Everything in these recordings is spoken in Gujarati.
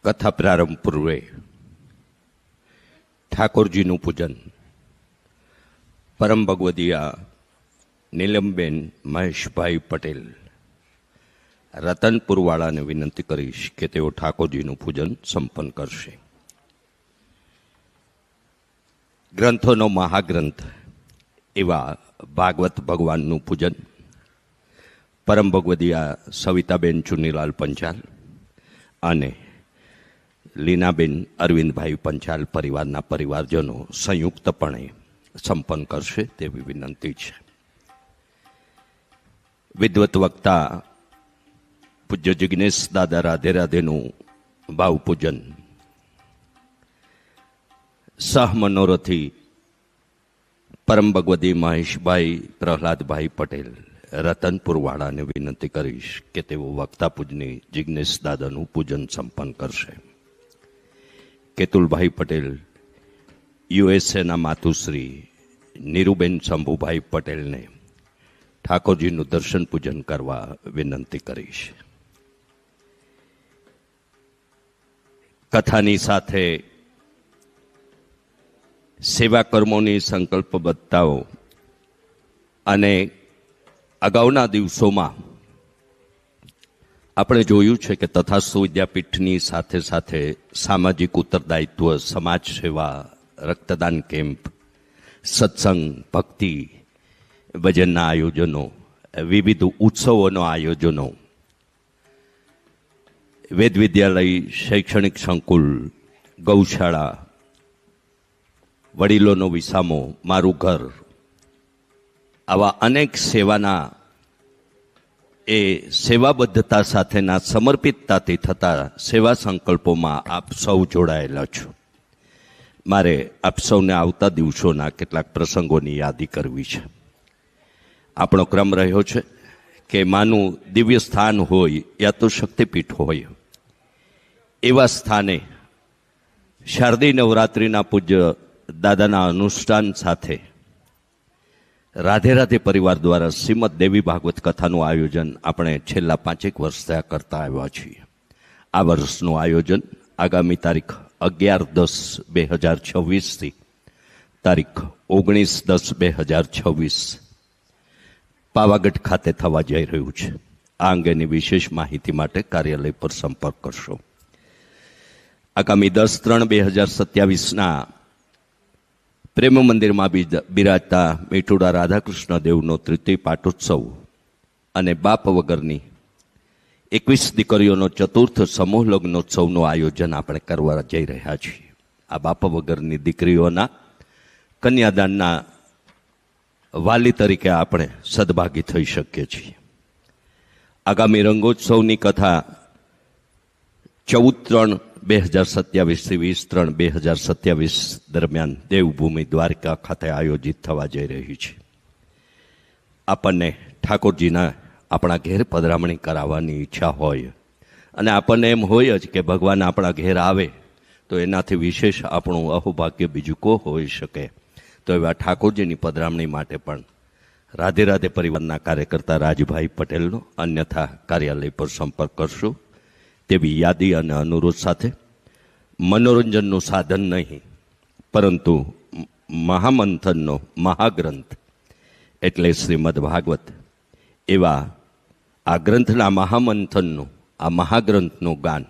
કથા પ્રારંભ પૂર્વે ઠાકોરજીનું પૂજન પરમ ભગવદીયા નીલમબેન મહેશભાઈ પટેલ રતનપુરવાળાને વિનંતી કરીશ કે તેઓ ઠાકોરજીનું પૂજન સંપન્ન કરશે. ગ્રંથોનો મહાગ્રંથ એવા ભાગવત ભગવાનનું પૂજન પરમ ભગવદીયા સવિતાબેન ચુનીલાલ પંચાલ અને લીનાબેન અરવિંદભાઈ પંચાલ પરિવારના પરિવારજનો સંયુક્તપણે સંપન્ન કરશે તેવી વિનંતી છે. વિદ્વત વક્તા પૂજ્ય જિજ્ઞેશ દાદા રાધે રાધેનું ભાવપૂજન સહ મનોરથી પરમ ભગવદી મહેશભાઈ પ્રહલાદભાઈ પટેલ રતનપુરવાળાને વિનંતી કરીશ કે તેઓ વક્તા પૂજની જિજ્ઞેશ દાદાનું પૂજન સંપન્ન કરશે. કેતુલભાઈ પટેલ યુએસએના માતુશ્રી નીરુબેન શંભુભાઈ પટેલને ઠાકોરજીનું દર્શન પૂજન કરવા વિનંતી કરીશ. કથાની સાથે સેવા કર્મોની સંકલ્પબદ્ધતાઓ અને અગાઉના દિવસોમાં આપણે જોયું છે કે તથાસ્તુ વિદ્યાપીઠની સાથે સાથે સામાજિક ઉત્તરદાયિત્વ, સમાજ સેવા, રક્તદાન કેમ્પ, સત્સંગ, ભક્તિ, ભજનના આયોજનો, વિવિધ ઉત્સવોના આયોજનો, વેદ વિદ્યાલય, શૈક્ષણિક સંકુલ, ગૌશાળા, વડીલોનો વિસામો, મારું ઘર, આવા અનેક સેવાના એ સેવાબદ્ધતા સાથેના સમર્પિતતાથી થતા સેવા સંકલ્પોમાં આપ સૌ જોડાયેલા છો. મારે આપ સૌને આવતા દિવસોના કેટલાક પ્રસંગોની યાદી કરવી છે. આપણો ક્રમ રહ્યો છે કે માનું દિવ્ય સ્થાન હોય યા તો શક્તિપીઠ હોય, એવા સ્થાને શારદીય નવરાત્રિના પૂજ્ય દાદાના અનુષ્ઠાન સાથે રાધે રાધે પરિવાર દ્વારા શ્રીમદ દેવી ભાગવત કથાનું આયોજન આપણે છેલ્લા 5 વર્ષ થયા કરતા આવ્યા છીએ. આ વર્ષનું આયોજન આગામી તારીખ 11/10/2026 તારીખ 19/10/2026 પાવાગઢ ખાતે થવા જઈ રહ્યું છે. આ અંગેની વિશેષ માહિતી માટે કાર્યાલય પર સંપર્ક કરશો. આગામી 10/3/2027ના પ્રેમ મંદિરમાં બિરાજતા મીઠુડા રાધાકૃષ્ણ દેવનો તૃતીય પાટોત્સવ અને બાપ વગરની 21 દીકરીઓનો ચતુર્થ સમૂહ લગ્નોત્સવનું આયોજન આપણે કરવા જઈ રહ્યા છીએ. આ બાપ વગરની દીકરીઓના કન્યાદાનના વાલી તરીકે આપણે સદભાગી થઈ શકીએ છીએ. આગામી રંગોત્સવની કથા 14/3/2027 થી 20/3/2027 દરમિયાન દેવભૂમિ દ્વારકા ખાતે આયોજિત થવા જઈ રહી છે. આપણને ઠાકોરજીના આપણા ઘેર પધરામણી કરાવવાની ઈચ્છા હોય અને આપણને એમ હોય જ કે ભગવાન આપણા ઘેર આવે તો એનાથી વિશેષ આપણું અહોભાગ્ય બીજું કો હોઈ શકે. તો એવા ઠાકોરજીની પધરામણી માટે પણ રાધે રાધે પરિવારના કાર્યકર્તા રાજભાઈ પટેલનો અન્યથા કાર્યાલય પર સંપર્ક કરશો તેવી યાદી અને અનુરોધ સાથે મનોરંજનનું સાધન નહીં પરંતુ મહામંથનનો મહાગ્રંથ એટલે શ્રીમદ ભાગવત એવા આ ગ્રંથના મહામંથનનું, આ મહાગ્રંથનું ગાન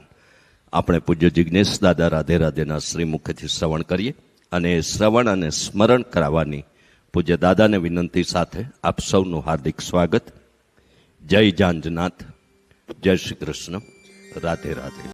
આપણે પૂજ્ય જિજ્ઞેશ દાદા રાધે રાધેના શ્રીમુખથી શ્રવણ કરીએ અને શ્રવણ અને સ્મરણ કરાવવાની પૂજ્ય દાદાને વિનંતી સાથે આપ સૌનું હાર્દિક સ્વાગત. જય જાંજનાથ, જય શ્રી કૃષ્ણ, રાધે રાધે.